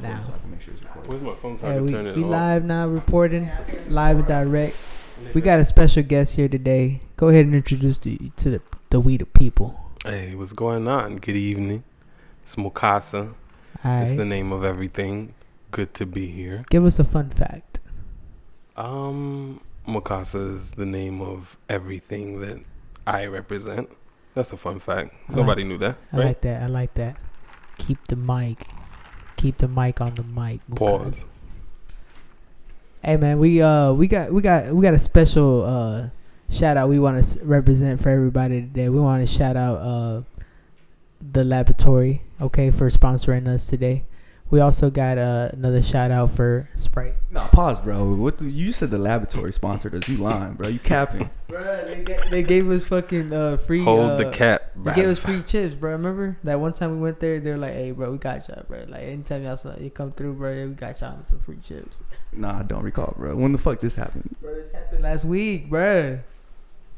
right now. So I can make sure it's recording. Where's my phone so I can turn it We off? live now, reporting live and direct. We got a special guest here today. Go ahead and introduce to the we the people. Hey, what's going on? Good evening. It's MUKASA. It's the name of everything. Good to be here. Give us a fun fact. MUKASA is the name of everything that I represent. That's a fun fact. I Nobody knew that. Right? I like that. Keep the mic on the mic. MUKASA. Pause. Hey man, we got a special shout out we want to represent for everybody today. We want to shout out the laboratory, okay, for sponsoring us today. We also got another shout out for Sprite. No, pause, bro. You said the laboratory sponsored us. You lying, bro. You capping. Bro, they gave us fucking free. Hold the cap, bro. They gave us free chips, bro. Remember that one time we went there? They were like, "Hey, bro, we got y'all, bro. Like anytime you come through, bro, we got y'all some free chips." Nah, I don't recall, bro. When the fuck this happened? Bro, this happened last week, bro.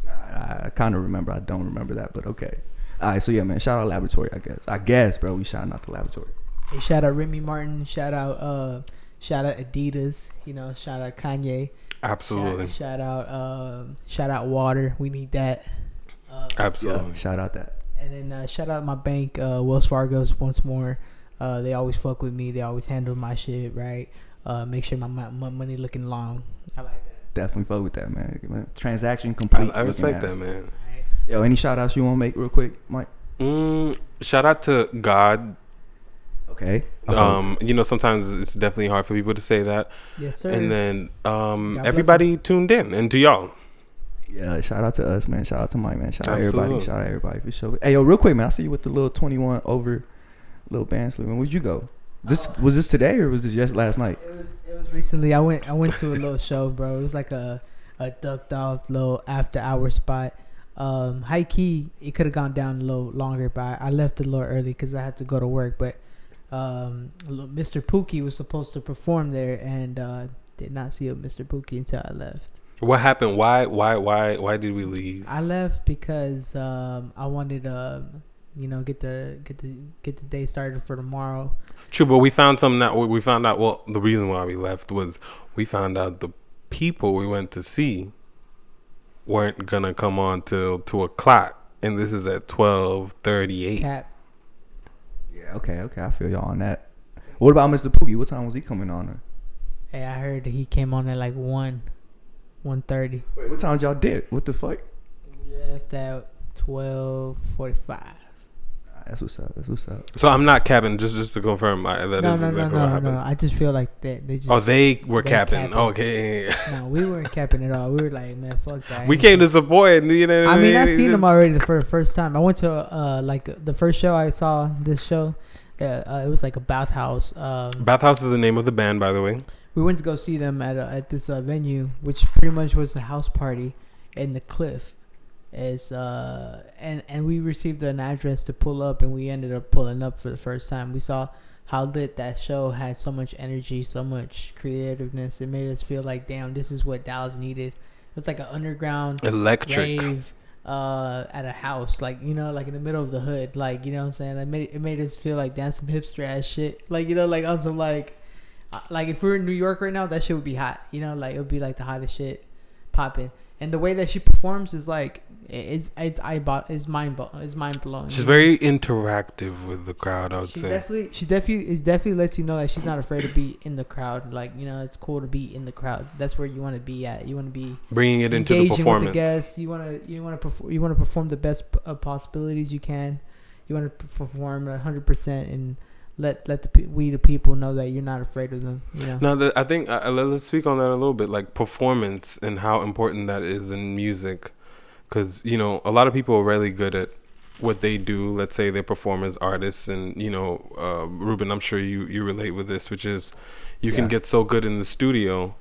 Nah, I kind of remember. I don't remember that, but okay. All right, so yeah, man. Shout out laboratory. I guess, bro. We shouting out the laboratory. Hey, shout out Remy Martin. Shout out Adidas. You know, shout out Kanye. Absolutely. Shout out Water. We need that. Absolutely. Yeah, shout out that. And then shout out my bank, Wells Fargo's once more. They always fuck with me. They always handle my shit right. Make sure my money looking long. I like that. Definitely fuck with that, man. Transaction complete. I respect that, man. Right. Yo, any shout outs you want to make real quick, Mike? Shout out to God. Okay. You know, sometimes it's definitely hard for people to say that. Yes, sir. And then everybody tuned in, and to y'all. Yeah, shout out to us, man. Shout out to Mike, man. Shout out Absolutely. everybody. Shout out everybody for sure. Hey, yo, real quick, man. I see you with the little 21 over little band sleeve. Where'd you go? Was this today or was this last night? It was recently. I went to a little show, bro. It was like a ducked off little after hour spot. High key, it could have gone down a little longer, but I left a little early because I had to go to work. But Mr. Pookie was supposed to perform there, and did not see Mr. Pookie until I left. What happened? Why did we leave? I left because I wanted get the day started for tomorrow. True, but we found something that we found out. Well, the reason why we left was we found out the people we went to see weren't gonna come on till 2:00, and this is at 12:38. Cap. Yeah, okay. I feel y'all on that. What about Mr. Pookie? What time was he coming on? Hey, I heard that he came on at like 1:30. Wait, what time y'all did? What the fuck? We left at 12:45. That's what's up. So I'm not capping, just to confirm. That is exactly what happened. No. I just feel like they just. Oh, they were capping. Okay. No, we weren't capping at all. We were like, man, fuck that. We came to support. You know what I mean, I seen them already for the first time. I went to like the first show I saw. This show, it was like a bathhouse. Bathhouse is the name of the band, by the way. We went to go see them at this venue, which pretty much was a house party in the Cliff. And we received an address to pull up, and we ended up pulling up for the first time. We saw how lit that show had, so much energy, so much creativeness. It made us feel like, damn, this is what Dallas needed. It was like an underground electric rave at a house, like, you know, like in the middle of the hood, like, you know what I'm saying? It made us feel like, damn, some hipster ass shit, like, you know, like on some like if we were in New York right now, that shit would be hot, you know, like it would be like the hottest shit popping. And the way that she performs is like it's mind blowing. She's very interactive with the crowd, I would say. She definitely lets you know that she's not afraid to be in the crowd. Like, you know, it's cool to be in the crowd. That's where you want to be at. You want to be bringing it into the performance. With the guests. You want to perform the best possibilities you can. You want to perform 100% and let the people know that you're not afraid of them, you know. Now, I think let's speak on that a little bit, like performance and how important that is in music, because, you know, a lot of people are really good at what they do. Let's say they perform as artists, and, you know, Ruben, I'm sure you relate with this, which is you can get so good in the studio,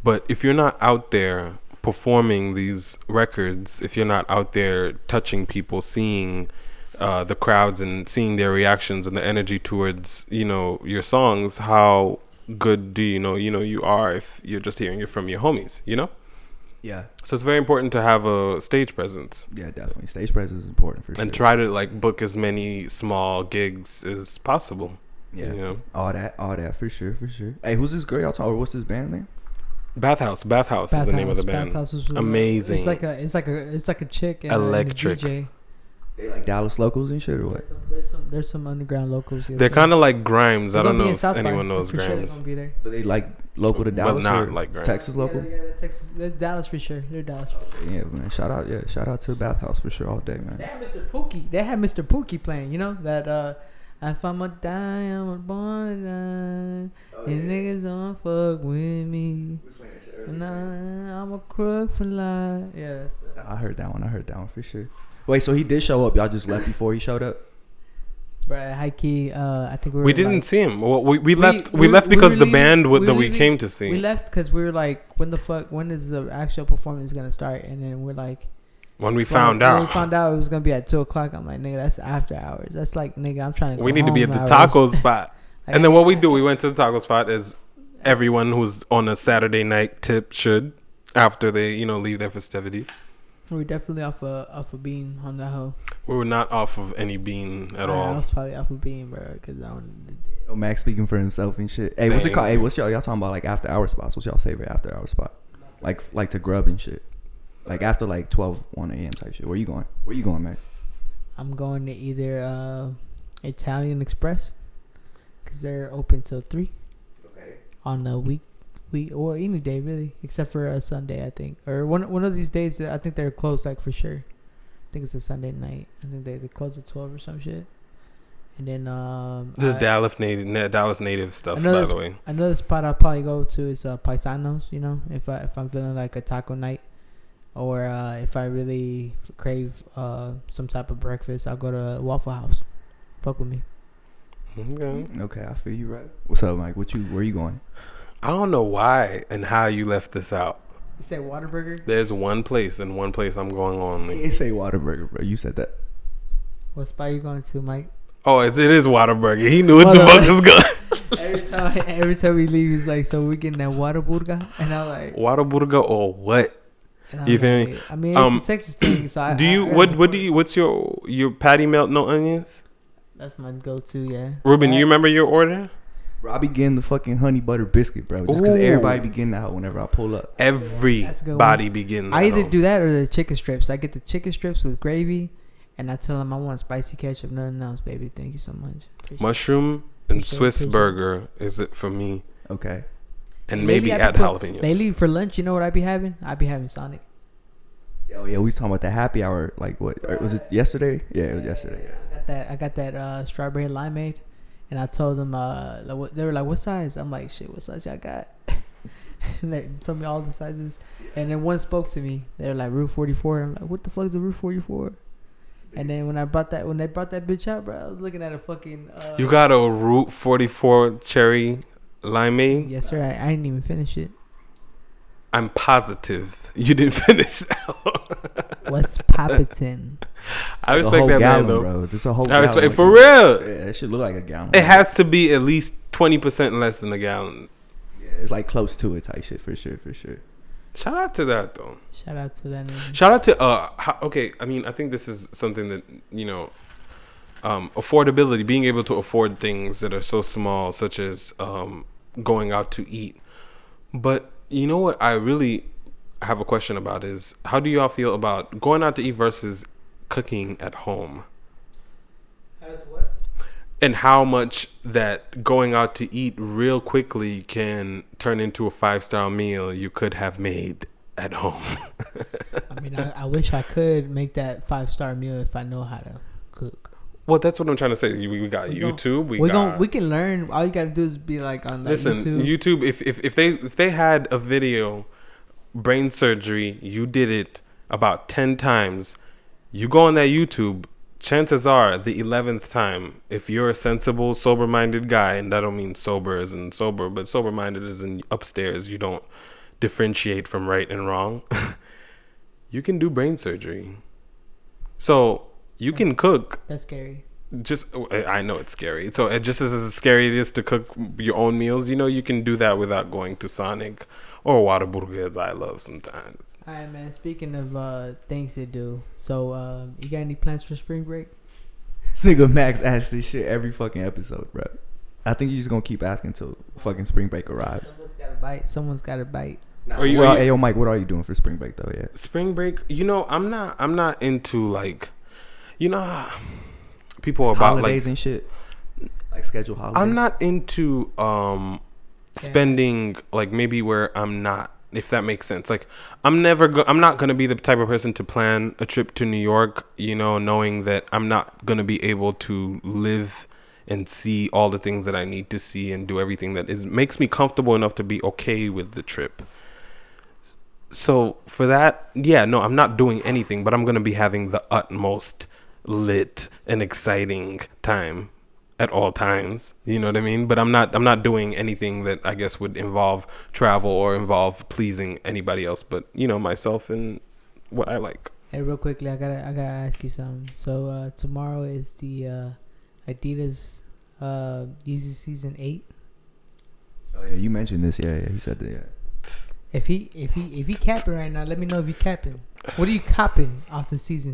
but if you're not out there performing these records, if you're not out there touching people, seeing the crowds and seeing their reactions and the energy towards, you know, your songs, how good do you know you are if you're just hearing it from your homies, you know? Yeah. So it's very important to have a stage presence. Yeah, definitely. Stage presence is important for sure. And try to like book as many small gigs as possible. Yeah, You know? all that for sure. Hey, who's this girl y'all talking? Or what's this band name? Bathhouse is the name of the band. Bathhouse is Amazing. It's like a chick and Electric. And a DJ. They like Dallas locals and shit or what? There's some underground locals. Yes, They're kind of like Grimes. I don't know if South anyone by. knows For sure they're Grimes. gonna be there. But they like local to Dallas, not or like Grimes. Texas local. Yeah, they're Dallas for sure. They're Dallas. Yeah, man. Shout out to Bathhouse for sure all day, man. They had Mr. Pookie. They had Mr. Pookie playing. You know that. If I'ma die, I'm born to die. And niggas don't fuck with me. And I'm a crook for life. Yeah, that's I heard that one for sure. Wait, so he did show up? Y'all just left before he showed up? Bruh, high key, I think We didn't see him. Well, we left because the band that we came to see. We left because we were like, when is the actual performance gonna start? And then we're like, when we found out it was gonna be at 2:00. I'm like, nigga, that's after hours. That's like, nigga, I'm trying to. We need to be at the taco spot. And then what we do, we went to the taco spot as everyone who's on a Saturday night tip should after they leave their festivities. We're definitely off a bean on that hoe. We were not off of any bean at all. I was probably off a bean, bro, because I don't. Oh, Max speaking for himself and shit. Hey, what's it called? Hey, what's y'all talking about? Like after hour spots? What's y'all favorite after hour spot? Like to grub and shit. Like after like 12, 1 a.m. type shit. Where you going, Max? I'm going to either Italian Express, because they're open till 3. Okay. On a week or any day really, except for a Sunday, I think, or one of these days. I think they're closed, like for sure. I think it's a Sunday night. I think they close at 12 or some shit. And then this is Dallas native stuff, by the way. Another spot I'll probably go to is Paisanos. You know, if I'm feeling like a taco night, or if I really crave some type of breakfast, I'll go to Waffle House. Fuck with me. Okay, I feel you, right. What's up, Mike? Where you going? I don't know why and how you left this out. You said Whataburger? There's one place I'm going on. You didn't say Whataburger, bro. You said that. What spot you going to, Mike? Oh, it is Whataburger. He knew what the fuck was going. Every time we leave, he's like, "So we getting that Whataburger?" And I'm like, "Whataburger or what?" You feel me? I mean, it's a Texas thing. So what's your patty melt, no onions? That's my go-to. Yeah. Ruben, you remember your order? Bro, I be getting the fucking honey butter biscuit, bro. Just because everybody be getting that whenever I pull up. Everybody be getting that. I either do that or the chicken strips. I get the chicken strips with gravy, and I tell them I want spicy ketchup. Nothing else, baby. Thank you so much. Mushroom and Swiss burger is it for me. Okay. And maybe add jalapenos. Lately for lunch, you know what I be having? I be having Sonic. Oh yeah, we was talking about the happy hour. Like what? Was it yesterday? Yeah, it was yesterday. Yeah. I got that strawberry limeade. And I told them, they were like, "What size?" I'm like, "Shit, what size y'all got?" And they told me all the sizes. And then one spoke to me. They were like, "Route 44." I'm like, "What the fuck is a Route 44?" And then when they brought that bitch out, bro, I was looking at a fucking. You got a Route 44 cherry limeade? Yes, sir. I didn't even finish it. I'm positive you didn't finish that. What's poppin'? I respect that gallon, man, though. Bro. There's a whole I gallon. respect for real. Yeah, it should look like a gallon. It has to be at least 20% less than a gallon. Yeah, it's like close to it type shit for sure. Shout out to that though. Shout out to that. Man. Shout out to okay. I mean, I think this is something that affordability, being able to afford things that are so small, such as going out to eat. But you know what I really have a question about is, how do y'all feel about going out to eat versus cooking at home? How does what? And how much that going out to eat real quickly can turn into a 5-star meal you could have made at home. I mean, I wish I could make that 5-star meal if I know how to cook. Well, that's what I'm trying to say. We got YouTube. We can learn. All you gotta do is be like on that YouTube. If they had a video, brain surgery, you did it about 10 times. You go on that YouTube. Chances are the 11th time, if you're a sensible, sober-minded guy, and that don't mean sober as in sober, but sober-minded as in upstairs, you don't differentiate from right and wrong. You can do brain surgery. So you can cook. That's scary. I know it's scary. So just as scary it is to cook your own meals, you can do that without going to Sonic or Whataburger, as I love sometimes. All right, man. Speaking of things to do, so you got any plans for spring break? This nigga Max asks this shit every fucking episode, bro. I think you're just gonna keep asking until fucking spring break arrives. Someone's got to bite. Someone's got to bite. Hey, yo, Mike, what are you doing for spring break though? Yeah. Spring break. I'm not into like, how people are about holidays like and shit. Like schedule holidays. I'm not into spending like maybe where I'm not, if that makes sense. Like I'm not gonna be the type of person to plan a trip to New York, knowing that I'm not gonna be able to live and see all the things that I need to see and do everything that makes me comfortable enough to be okay with the trip. So for that, I'm not doing anything, but I'm gonna be having the utmost lit and exciting time at all times. You know what I mean? But I'm not doing anything that I guess would involve travel or involve pleasing anybody else but, myself and what I like. Hey, real quickly, I gotta ask you something. So tomorrow is the Adidas Yeezy season 8. Oh yeah, you mentioned this. Yeah, he said that. Yeah. If he capping right now, let me know if he capping. What are you copping off the season?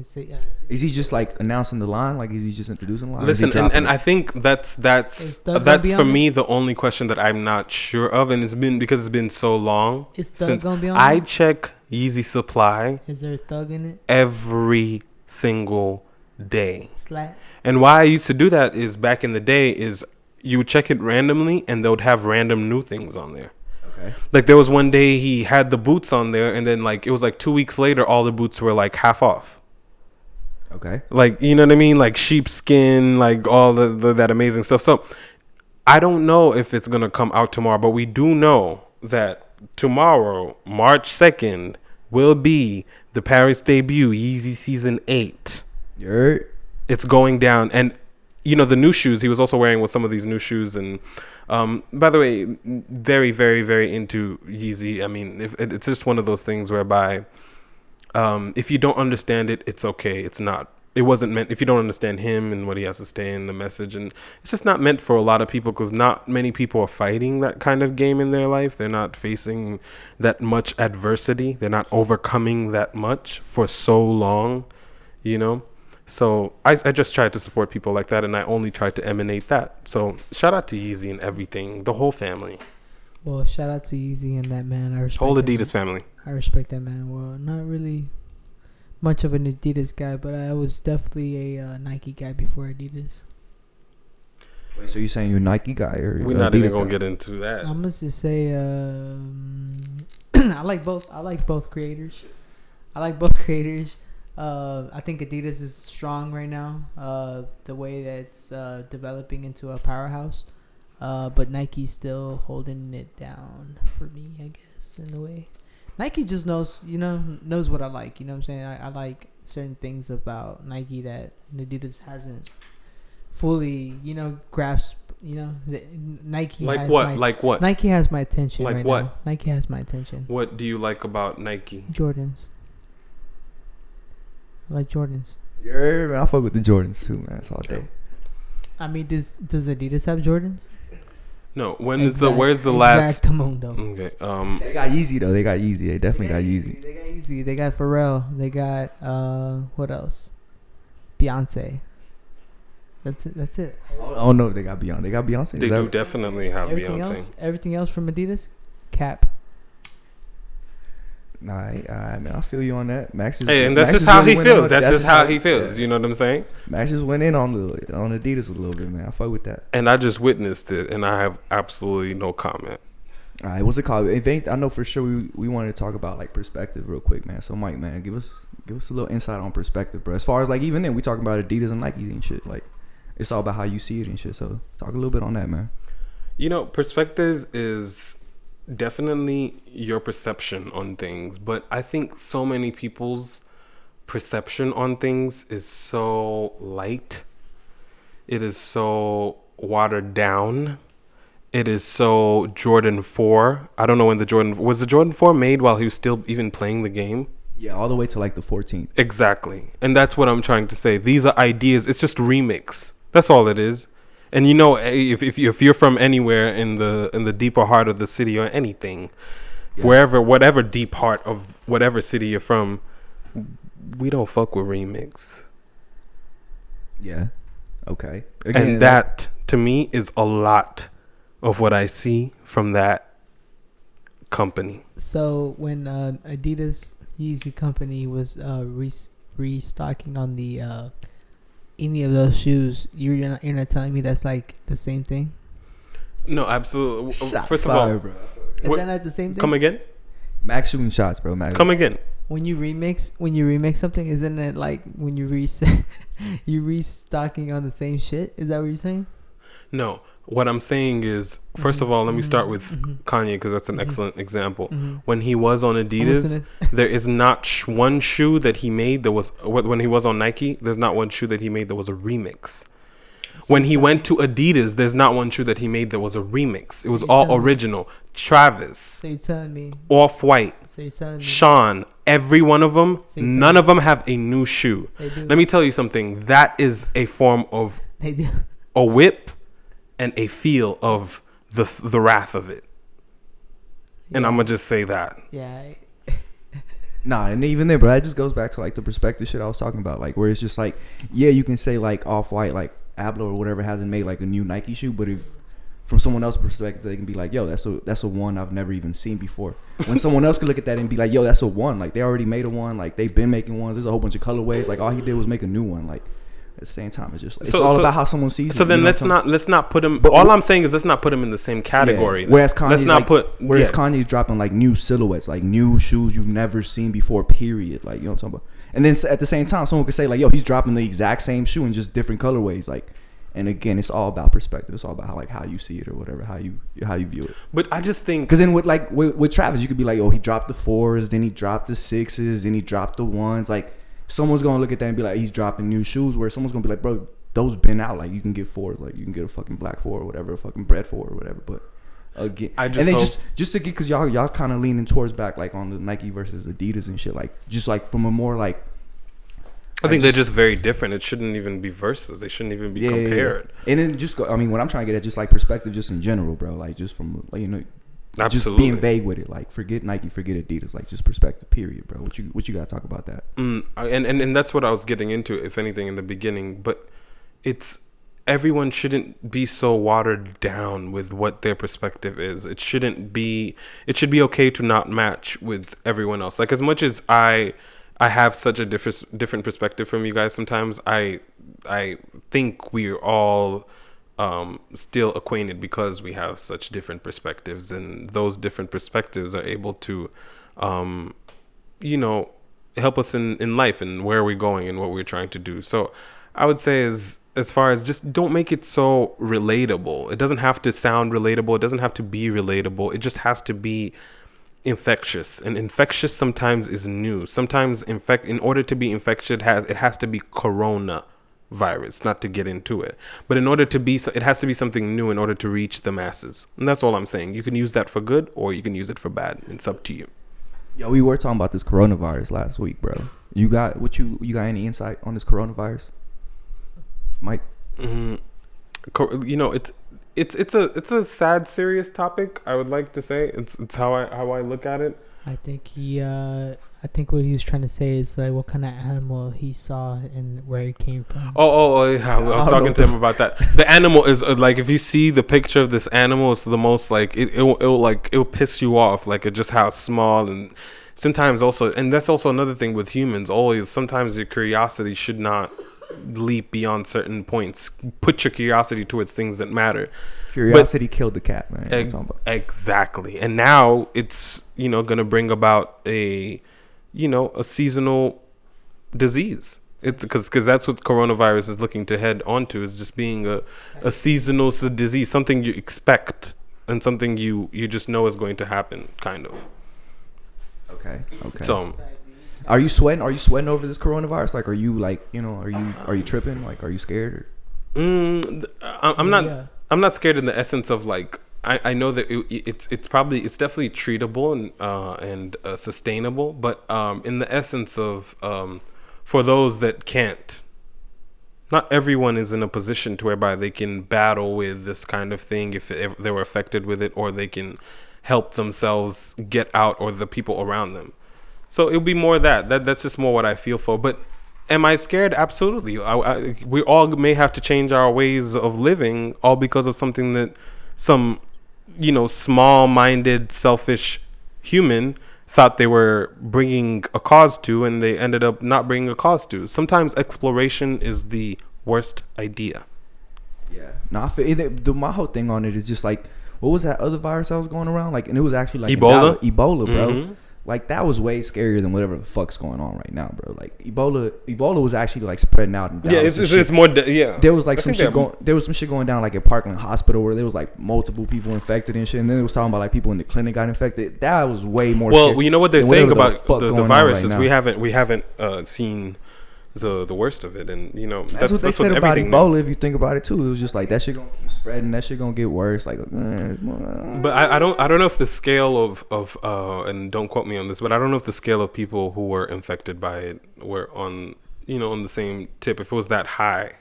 Is he just like announcing the line? Like, is he just introducing the line? Listen, and I think that's for me the only question that I'm not sure of, and it's been so long. Is Thug gonna be on? I check Yeezy Supply. Is there a Thug in it? Every single day. Slat. And why I used to do that is back in the day is you would check it randomly, and they would have random new things on there. Okay. Like there was one day he had the boots on there, and then like it was like 2 weeks later, all the boots were like half off. Okay. Like, you know what I mean? Like sheepskin, like all that amazing stuff. So I don't know if it's gonna come out tomorrow, but we do know that tomorrow, March 2nd, will be the Paris debut, Yeezy season 8. It's going down, and the new shoes he was also wearing with some of these new shoes. And by the way, very, very, very into Yeezy. I mean, it's just one of those things whereby if you don't understand it, it's okay. It wasn't meant, if you don't understand him and what he has to say in the message, and it's just not meant for a lot of people, because not many people are fighting that kind of game in their life. They're not facing that much adversity. They're not overcoming that much for so long, So I just tried to support people like that, and I only tried to emanate that. So shout out to Yeezy and everything, the whole family. Well, shout out to Yeezy and that man. I respect whole that Adidas man. family. I respect that man. Well, not really much of an Adidas guy, but I was definitely a Nike guy before Adidas. Wait, so you're saying you're a Nike guy or we're not even gonna get into that? I'm gonna just say I like both. I like both creators. I think Adidas is strong right now. The way that it's developing into a powerhouse, but Nike's still holding it down for me, I guess, in a way. Nike just knows what I like. You know what I'm saying? I like certain things about Nike that Adidas hasn't fully, grasped. Nike. Like has what? Like what? Nike has my attention like right what? now. Nike has my attention. What do you like about Nike? Jordans. I like Jordans. Yeah, man, I fuck with the Jordans too, man. It's all day. I mean, does Adidas have Jordans? No. Where's the last? Exactamundo. Okay. They got Yeezy though. They definitely got Yeezy. They got Yeezy. They got Pharrell. They got what else? Beyonce. That's it. I don't know if they got Beyonce. They got Beyonce. They do definitely have Beyonce. Everything else from Adidas, Cap. Nah, man, I feel you on that. Max is. Hey, and that's Max just how really he feels. That's just how he Yeah. feels. You know what I'm saying? Max just went in on Adidas a little bit, man. I fuck with that. And I just witnessed it, and I have absolutely no comment. All right, what's it called? I know for sure we wanted to talk about like perspective real quick, man. So Mike, man, give us a little insight on perspective, bro. As far as like even then we talking about Adidas and Nike and shit. Like it's all about how you see it and shit. So talk a little bit on that, man. Perspective is definitely your perception on things, but I think so many people's perception on things is so light. It is so watered down. It is so Jordan 4. I don't know when the Jordan 4 made while he was still even playing the game? Yeah, all the way to like the 14th. Exactly. And that's what I'm trying to say. These are ideas. It's just remix. That's all it is. And if you're from anywhere in the deeper heart of the city or anything, whatever deep heart of whatever city you're from, we don't fuck with remix. Yeah. Okay. Again, and that to me is a lot of what I see from that company. So when Adidas Yeezy company was restocking on the any of those shoes, you're not telling me that's like the same thing? No, absolutely. Shots First of fired, all, bro. Is that not the same thing? come again. Max shooting shots, bro. Max. Come again. When you remix something, isn't it like when you you restocking on the same shit? Is that what you're saying? No, what I'm saying is, first of all, let me start with Kanye, because that's an excellent example. When he was on Adidas, there is not one shoe that he made that was, when he was on Nike, there's not one shoe that he made that was a remix. So when he went to Adidas, there's not one shoe that he made that was a remix. It was all original. Travis. So you're telling me. Off-White. So you're telling me. Sean. Every one of them, none of them have a new shoe. They do. Let me tell you something. That is a form of They do. a whip and a feel of the wrath of it. And I'm going to just say that. Yeah. Nah, and even then, bro, that just goes back to like the perspective shit I was talking about, like where it's just like, yeah, you can say like Off-White, like Ablo or whatever hasn't made like a new Nike shoe, but if from someone else's perspective, they can be like, yo, that's a one I've never even seen before. When someone else could look at that and be like, yo, that's a one. Like they already made a one. Like they've been making ones. There's a whole bunch of colorways. Like all he did was make a new one. Like at the same time, it's just it's all about how someone sees it. So then let's not put him. But all I'm saying is let's not put him in the same category. Yeah. Whereas Kanye's Kanye's dropping like new silhouettes, like new shoes you've never seen before. Period. Like you know what I'm talking about. And then at the same time, someone could say like, yo, he's dropping the exact same shoe in just different colorways. Like. And again, it's all about perspective. It's all about how you see it or whatever, how you view it. But I just think because then with Travis, you could be like, oh, he dropped the 4s, then he dropped the 6s, then he dropped the 1s. Like someone's gonna look at that and be like, he's dropping new shoes. Where someone's gonna be like, bro, those been out. Like you can get 4s, like you can get a fucking black 4 or whatever, a fucking bread 4 or whatever. But again, just to get because y'all kind of leaning towards back like on the Nike versus Adidas and shit. Like just like from a more like. I think they're just very different. It shouldn't even be versus. They shouldn't even be compared. Yeah. And then just go. I mean, what I'm trying to get at, just like perspective, just in general, bro. Like just from like, you know, absolutely. Just being vague with it. Like forget Nike, forget Adidas. Like just perspective, period, bro. What you got to talk about that? And that's what I was getting into, if anything, in the beginning. But it's everyone shouldn't be so watered down with what their perspective is. It shouldn't be. It should be okay to not match with everyone else. Like as much as I have such a different perspective from you guys. Sometimes I think we're all still acquainted because we have such different perspectives, and those different perspectives are able to, you know, help us in life and where we're going and what we're trying to do. So I would say as far as just don't make it so relatable. It doesn't have to sound relatable. It doesn't have to be relatable. It just has to be infectious, and infectious sometimes is new. Sometimes in order to be infectious, it has to be coronavirus, not to get into it, but in order to be, it has to be something new in order to reach the masses. And that's all I'm saying. You can use that for good or you can use it for bad. It's up to you. Yo, we were talking about this coronavirus last week, bro. You got any insight on this coronavirus, Mike? You know, it's a sad, serious topic. I would like to say it's how I look at it. I think what he was trying to say is like what kind of animal he saw and where it came from. Oh yeah, I was talking to him about that. The animal is like, if you see the picture of this animal, it's the most like it'll piss you off. Like it just how small, and sometimes also, and that's also another thing with humans. Always, sometimes your curiosity should not leap beyond certain points. Put your curiosity towards things that matter. Curiosity killed the cat, man. Exactly. And now it's, you know, going to bring about a seasonal disease. It's because that's what coronavirus is looking to head onto, is just being a seasonal disease, something you expect and something you just know is going to happen, kind of. Okay. So Are you sweating? Are you sweating over this coronavirus? Like, are you like, you know, are you tripping? Like, are you scared? I'm not. Yeah. I'm not scared in the essence of like, I know that it's definitely treatable and sustainable, but in the essence of for those that can't, not everyone is in a position to whereby they can battle with this kind of thing if they were affected with it, or they can help themselves get out, or the people around them. So it'll be more that's just more what I feel for. But Am I scared? Absolutely. We all may have to change our ways of living, all because of something that some, small-minded, selfish human thought they were bringing a cause to, and they ended up not bringing a cause to. Sometimes exploration is the worst idea. Yeah. No, I feel my whole thing on it is just like, what was that other virus that was going around? Like, and it was actually like Ebola, bro. Mm-hmm. Like, that was way scarier than whatever the fuck's going on right now, bro. Like, Ebola was actually like spreading out in Dallas. Yeah, it's more. Yeah. There was like some shit going. There was some shit going down like at Parkland Hospital where there was like multiple people infected and shit. And then it was talking about like people in the clinic got infected. That was way more. Well, you know what they're saying about the virus is right we haven't seen the worst of it, and that's what they said about Ebola. If you think about it too, it was just like that shit gonna keep spreading. That shit gonna get worse. Like, but I don't know if the scale of and don't quote me on this, but I don't know if the scale of people who were infected by it were on on the same tip. If it was that high,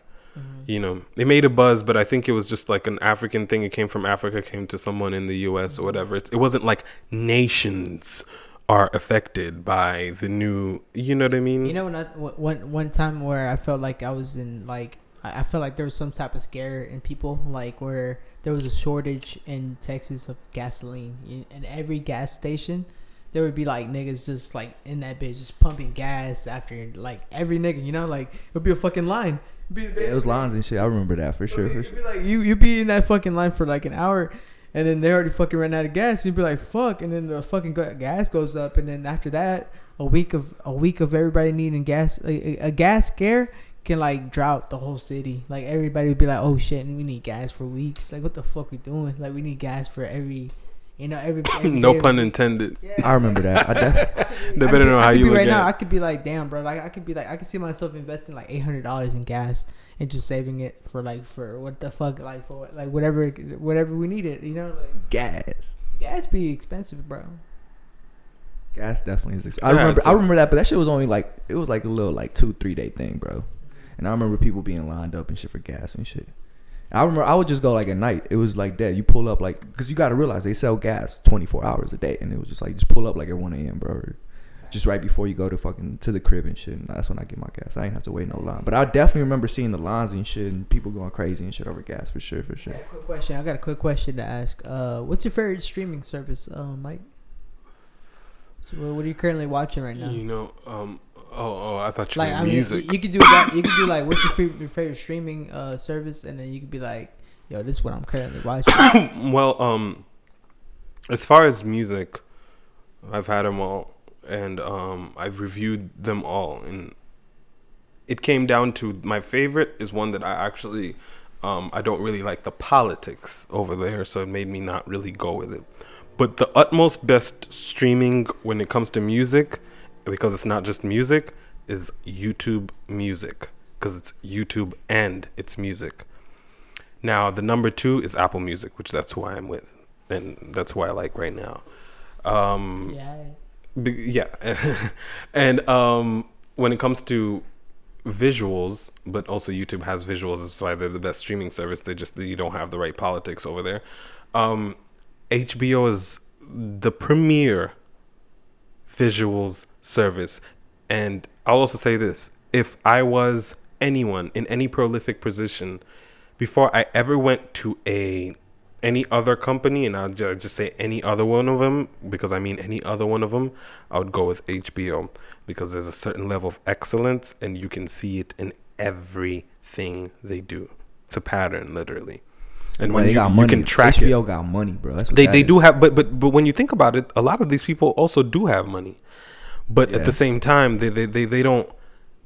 it made a buzz, but I think it was just like an African thing. It came from Africa, came to someone in the U.S. or whatever. It wasn't like nations are affected by the new, you know what I mean? One time where I felt like I was in like I felt like there was some type of scare in people, like where there was a shortage in Texas of gasoline. In every gas station, there would be like niggas just like in that bitch just pumping gas after like every nigga, like it would be a fucking line. It was lines and shit. I remember that for sure. Be like you be in that fucking line for like an hour. And then they already fucking ran out of gas. You'd be like, fuck. And then the fucking gas goes up. And then after that, a week of everybody needing gas. A gas scare can like drought the whole city. Like everybody would be like, oh shit, we need gas for weeks. Like what the fuck we doing? Like we need gas for every no pun intended. Yeah. I remember that. They better know how you look right now. at. I could be like, damn, bro. Like I could see myself investing like $800 in gas and just saving it for what the fuck, like for like whatever we need it. Like gas be expensive, bro. Gas definitely is expensive. I remember that, but that shit was only like it was like a little like 2-3 day thing, bro. And I remember people being lined up and shit for gas and shit. I remember I would just go like at night. It was like that. You pull up like, because you got to realize they sell gas 24 hours a day. And it was just like, just pull up like at 1 a.m., bro. Or just right before you go to the crib and shit. And that's when I get my gas. I ain't have to wait no line. But I definitely remember seeing the lines and shit and people going crazy and shit over gas for sure. I got a quick question to ask. What's your favorite streaming service, Mike? So what are you currently watching right now? I thought you meant music. You could do that. You could do like, what's your favorite streaming service, and then you could be like, yo, this is what I'm currently watching. Well, as far as music, I've had them all, and I've reviewed them all, and it came down to my favorite is one that I actually I don't really like the politics over there, so it made me not really go with it. But the utmost best streaming when it comes to music, because it's not just music, is YouTube Music, because it's YouTube and it's music. Now the number 2 is Apple Music, which that's who I am with, and that's who I like right now. And when it comes to visuals, but also YouTube has visuals, that's why they're the best streaming service. You don't have the right politics over there. HBO is the premier visuals service. And I'll also say this: if I was anyone in any prolific position, before I ever went to any other company, and I'll just say any other one of them, because I mean any other one of them, I would go with HBO, because there's a certain level of excellence and you can see it in everything they do. It's a pattern, literally. And when you can track HBO got money, bro. That's what they do have, but when you think about it, a lot of these people also do have money. But at the same time, they don't.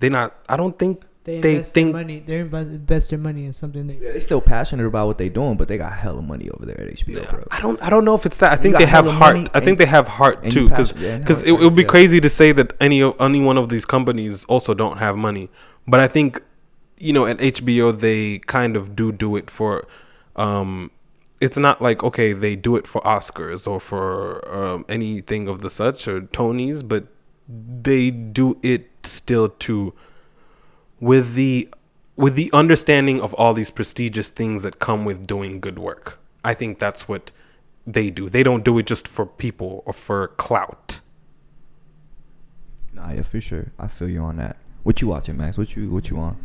They're not. I don't think they think money. They're investing money in something. They're still passionate about what they're doing, but they got hella money over there at HBO, bro. I don't know if it's that. I think they have heart. I think they have heart too, because it would be crazy to say that any one of these companies also don't have money. But I think at HBO they kind of do it for. It's not like, okay, they do it for Oscars or for anything of the such or Tonys, but they do it still too with the understanding of all these prestigious things that come with doing good work. I think that's what they do. They don't do it just for people or for clout. Nah, yeah, for sure. I feel you on that. What you watching, Max? What you on?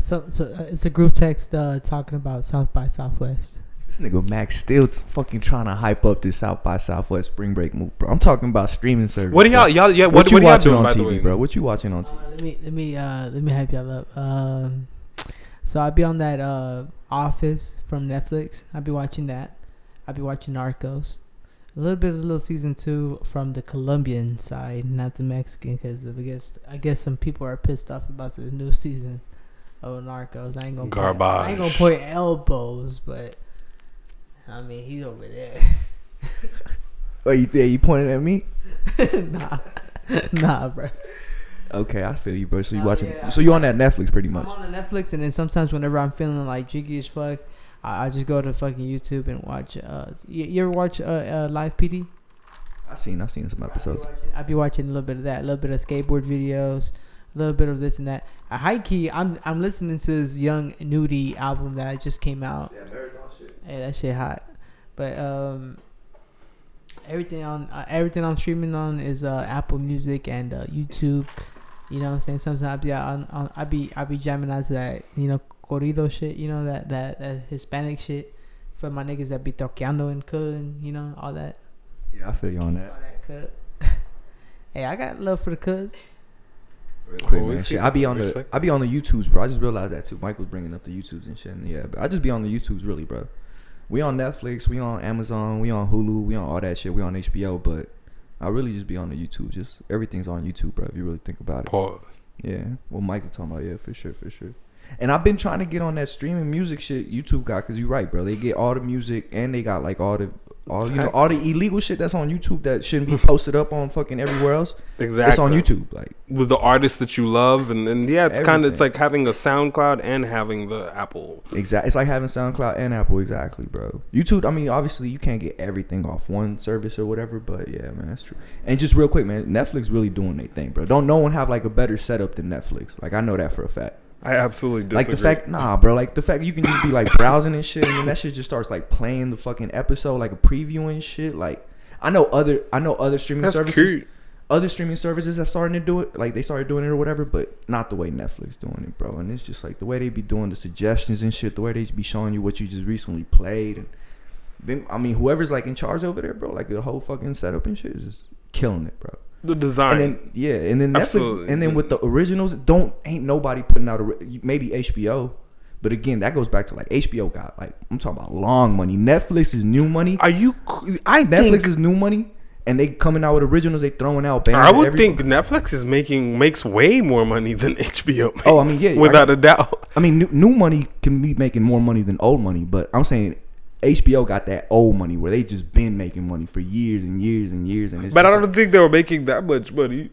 So it's a group text talking about South by Southwest. This nigga Max still fucking trying to hype up this South by Southwest spring break move, bro. I'm talking about streaming service. What are y'all? Yeah. What you are y'all watching doing, on by TV, the way, bro? What you watching on TV? Let me hype y'all up. So I'll be on that Office from Netflix. I'll be watching that. I'll be watching Narcos. A little season 2 from the Colombian side, not the Mexican, because I guess some people are pissed off about the new season of Narcos. I ain't gonna point elbows, but I mean he's over there. Oh, you pointing at me? nah, bro. Okay, I feel you, bro. So you watching? Yeah, so you on that Netflix pretty much? I'm on the Netflix, and then sometimes whenever I'm feeling like jiggy as fuck, I just go to fucking YouTube and watch. You ever watch Live PD? I seen some episodes. I be watching a little bit of that, a little bit of skateboard videos, a little bit of this and that. High key, I'm listening to his Young Nudie album that just came out. Yeah, marathon shit. Hey, that shit hot. But everything I'm streaming on is Apple Music and YouTube. You know what I'm saying? Sometimes I be jamming out to that, corrido shit, that Hispanic shit for my niggas that be toqueando and cutting, all that. Yeah, I feel you on that. All that cut. Hey, I got love for the cuts. Real quick, man. Shit, I be on the YouTubes, bro. I just realized that too. Mike was bringing up the YouTubes and shit. And yeah, but I just be on the YouTubes, really, bro. We on Netflix, we on Amazon, we on Hulu, we on all that shit. We on HBO, but I really just be on the YouTube. Just everything's on YouTube, bro. If you really think about it. Pause. Yeah. Well, Mike was talking about, yeah, for sure. And I've been trying to get on that streaming music shit YouTube got, cause you're right, bro. They get all the music and they got like all the illegal shit that's on YouTube that shouldn't be posted up on fucking everywhere else. Exactly. It's on YouTube, like with the artists that you love, and yeah, it's like having a SoundCloud and having the Apple. Exactly. It's like having SoundCloud and Apple, exactly, bro. YouTube, I mean, obviously you can't get everything off one service or whatever, but yeah, man, that's true. And just real quick, man, Netflix really doing their thing, bro. Don't no one have like a better setup than Netflix. Like I know that for a fact. I absolutely disagree. Like the fact you can just be like browsing and shit, and then that shit just starts like playing the fucking episode, like a preview and shit. Like I know other streaming services. Cute. Other streaming services are starting to do it, like they started doing it or whatever, but not the way Netflix doing it, bro. And it's just like the way they be doing the suggestions and shit, the way they be showing you what you just recently played, and then I mean whoever's like in charge over there, bro, like the whole fucking setup and shit is just killing it, bro. The design, and then Netflix, absolutely. And then with the originals, ain't nobody putting out maybe HBO, but again, that goes back to like HBO got like I'm talking about long money. Netflix is new money. Netflix is new money, and they coming out with originals. They throwing out bangers. I would think Netflix makes way more money than HBO makes. Oh, I mean, yeah, without a doubt. I mean, new money can be making more money than old money, but I'm saying HBO got that old money where they just been making money for years and years and years, and it's but I don't think they were making that much money.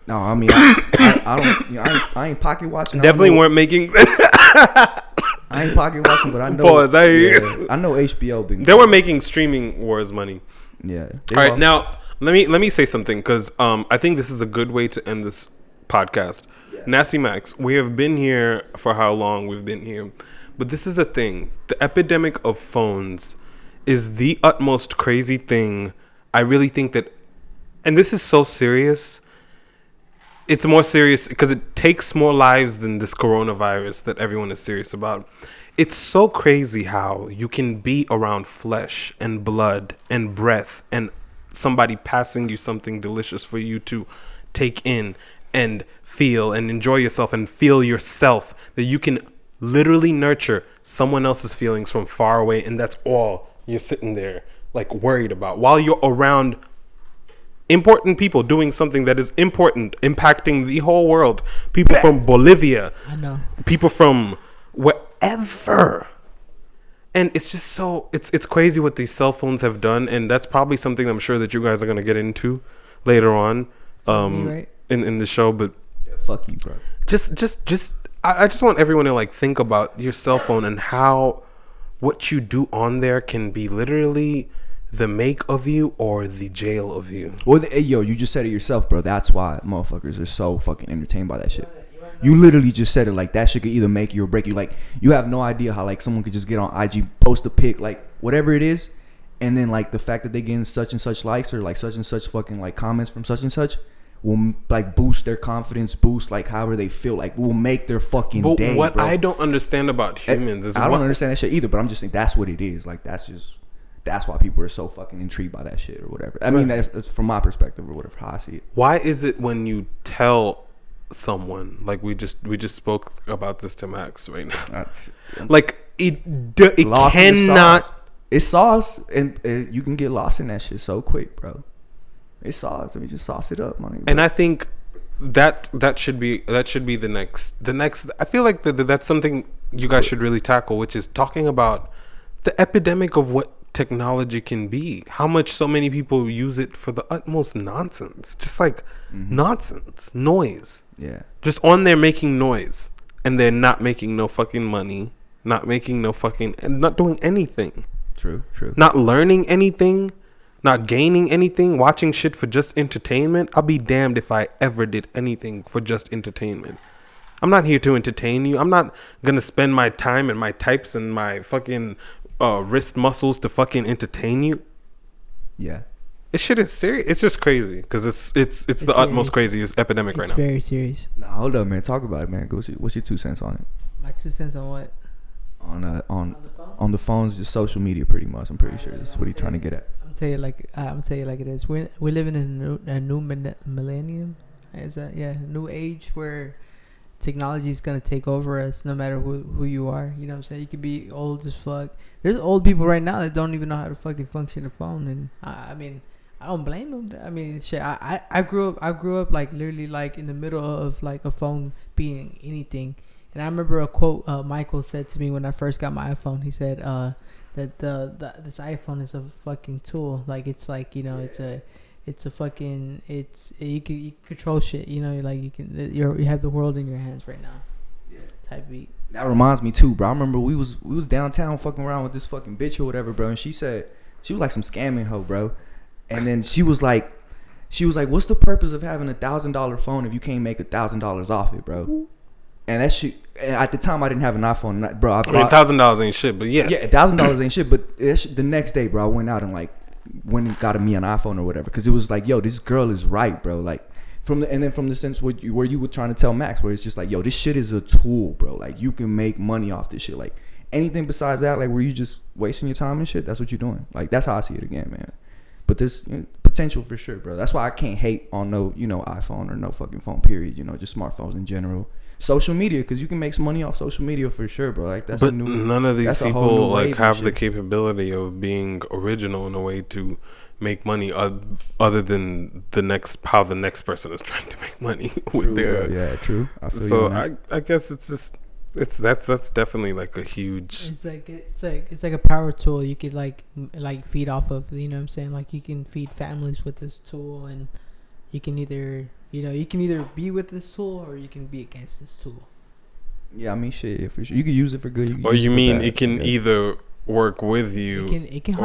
No, I mean I ain't pocket watching. Definitely weren't making. I ain't pocket watching, but I know. Pause. I know HBO. They were making streaming wars money. Yeah. All right, now let me say something because I think this is a good way to end this podcast. Yeah. Nasty Max, we have been here for how long? We've been here. But this is the thing. The epidemic of phones is the utmost crazy thing. I really think that, and this is so serious. It's more serious because it takes more lives than this coronavirus that everyone is serious about. It's so crazy how you can be around flesh and blood and breath and somebody passing you something delicious for you to take in and feel and enjoy yourself and feel yourself, that you can literally nurture someone else's feelings from far away, and that's all you're sitting there like worried about while you're around important people doing something that is important, impacting the whole world. People from Bolivia, I know, people from wherever, and it's just so it's crazy what these cell phones have done, and that's probably something I'm sure that you guys are gonna get into later on, right? in the show. But yeah, fuck you, bro. I just want everyone to like think about your cell phone and how what you do on there can be literally the make of you or the jail of you. Well, you just said it yourself, bro. That's why motherfuckers are so fucking entertained by that shit. You literally just said it. Like that shit could either make you or break you. Like you have no idea how like someone could just get on IG, post a pic, like whatever it is, and then like the fact that they getting such and such likes or like such and such fucking like comments from such and such will like boost their confidence, boost like however they feel, like will make their fucking day. What bro. I don't understand about humans is I don't understand that shit either. But I'm just saying that's what it is. Like that's why people are so fucking intrigued by that shit or whatever. I mean that's from my perspective or whatever, how I see it. Why is it when you tell someone, like we just spoke about this to Max right now, like it cannot. It's sauce, and you can get lost in that shit so quick, bro. It's sauce. I mean, just sauce it up, money. And I think that should be the next. I feel like that's something you guys should really tackle, which is talking about the epidemic of what technology can be. How much so many people use it for the utmost nonsense, just like nonsense, noise. Yeah, just on there making noise, and they're not making no fucking money, not making no fucking, and not doing anything. True. Not learning anything, not gaining anything, watching shit for just entertainment. I'll be damned if I ever did anything for just entertainment. I'm not here to entertain you. I'm not gonna spend my time and my types and my fucking wrist muscles to fucking entertain you. Yeah. This shit is serious. It's just crazy because it's the serious. Utmost craziest epidemic right now. It's very serious. Nah, hold up, man. Talk about it, man. What's your 2 cents on it? My 2 cents on what? On the phones, just social media, pretty much. I'm pretty sure that's what he's trying to get at. I'm tell you like it is. We're living in a new millennium. Is that new age where technology is gonna take over us, no matter who you are. You know what I'm saying? You could be old as fuck. There's old people right now that don't even know how to fucking function a phone, and I mean, I don't blame them. I mean, shit. I grew up like literally like in the middle of like a phone being anything. And I remember a quote Michael said to me when I first got my iPhone. He said that this iPhone is a fucking tool. Like it's like, you know, it's a fucking, you can control shit. You know, like you have the world in your hands right now. Yeah. Type beat. That reminds me too, bro. I remember we was downtown fucking around with this fucking bitch or whatever, bro. And she said she was like some scamming hoe, bro. And then she was like, what's the purpose of having $1,000 phone if you can't make $1,000 off it, bro? And that shit, at the time I didn't have an iPhone, bro. I mean, $1,000 ain't shit, but yeah, $1,000 ain't shit. But the next day, bro, I went out and like went and got me an iPhone or whatever, because it was like, yo, this girl is right, bro. Like from the sense where you were trying to tell Max, where it's just like, yo, this shit is a tool, bro. Like you can make money off this shit. Like anything besides that, like where you just wasting your time and shit, that's what you're doing. Like that's how I see it again, man. But there's potential for sure, bro. That's why I can't hate on no, iPhone or no fucking phone, period. Just smartphones in general. Social media, because you can make some money off social media for sure, bro. Like that's none of these people like have the capability of being original in a way to make money other than the next person is trying to make money with their. Yeah, true. I guess it's just that's definitely like a huge. It's like a power tool you could like feed off of. You know what I'm saying? Like you can feed families with this tool, and you can either be with this tool or you can be against this tool. Yeah, I mean, shit, for sure. You can use it for good. Or you mean it can either work with you, it can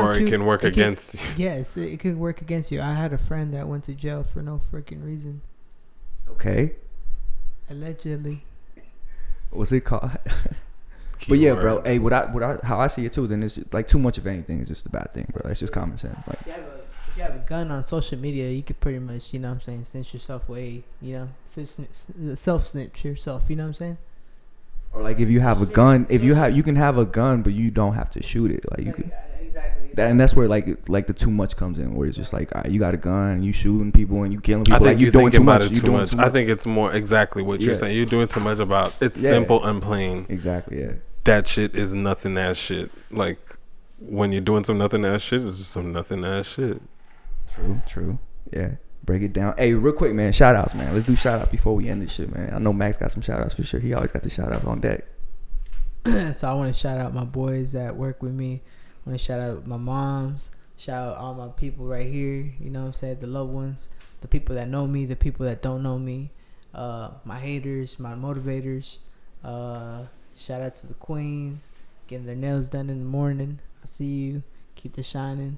work against you. Yes, it can work against you. I had a friend that went to jail for no freaking reason. Okay. Allegedly. What's it called? But yeah, bro. Hey, how I see it too, then it's just, like too much of anything is just a bad thing, bro. That's just common sense. Like. Yeah, if you have a gun on social media, you could pretty much, you know what I'm saying, snitch yourself away, self-snitch yourself, you know what I'm saying? Or like if you have a gun, you can have a gun, but you don't have to shoot it. Like you can. Exactly. And that's where like the too much comes in, where it's just like, all right, you got a gun, and you shooting people and you killing people. I think like, you doing too much. I think it's more exactly what you're saying. You're doing too much about it's simple and plain. Exactly. Yeah. That shit is nothing ass shit. Like when you're doing some nothing ass shit, it's just some nothing ass shit. True. Yeah. Break it down. Hey, real quick, man. Shout outs, man. Let's do shout out before we end this shit, man. I know Max got some shout outs for sure. He always got the shout outs on deck. So I want to shout out my boys that work with me. I want to shout out my moms. Shout out all my people right here. You know what I'm saying? The loved ones. The people that know me. The people that don't know me. My haters. My motivators. Shout out to the queens. Getting their nails done in the morning. I see you. Keep it shining.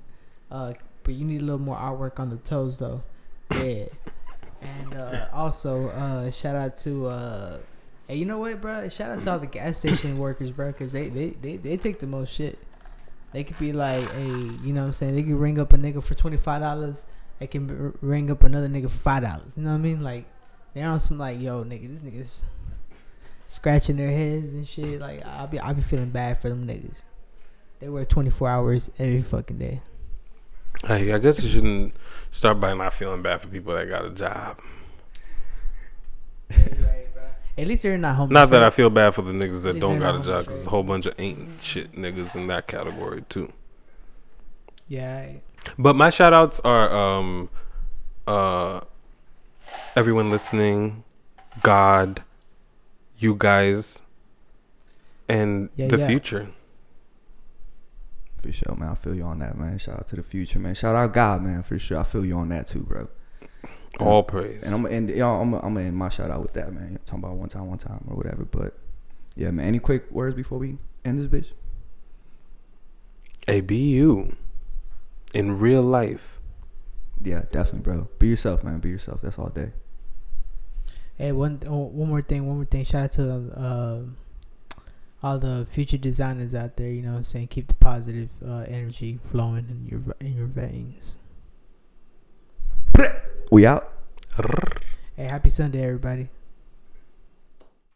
But you need a little more artwork on the toes, though. Yeah. And also, shout out to... hey, you know what, bro? Shout out to all the gas station workers, bro, because they take the most shit. They could be like, hey, you know what I'm saying? They could ring up a nigga for $25 they can ring up another nigga for $5. You know what I mean? Like they're on some like, yo, nigga, this nigga's scratching their heads and shit. Like I'll be feeling bad for them niggas. They work 24 hours every fucking day. Hey, I guess you shouldn't start by not feeling bad for people that got a job. At least they're not homeless. Not that I feel bad for the niggas that don't got a job, homeless, because there's a whole bunch of ain't shit niggas in that category too. Yeah. But my shout outs are everyone listening, God, you guys, and the future. For sure, man. I feel you on that, man. Shout out to the future, man. Shout out God, man. For sure, I feel you on that too, bro. All praise. And I'm gonna end my shout out with that, man. Talking about one time or whatever. But yeah, man. Any quick words before we end this bitch? Hey, be you in real life. Yeah, definitely, bro. Be yourself, man. Be yourself. That's all day. Hey, one more thing. Shout out to all the future designers out there. You know what I'm saying? Keep the positive energy flowing in your veins. We out. Hey, happy Sunday, everybody.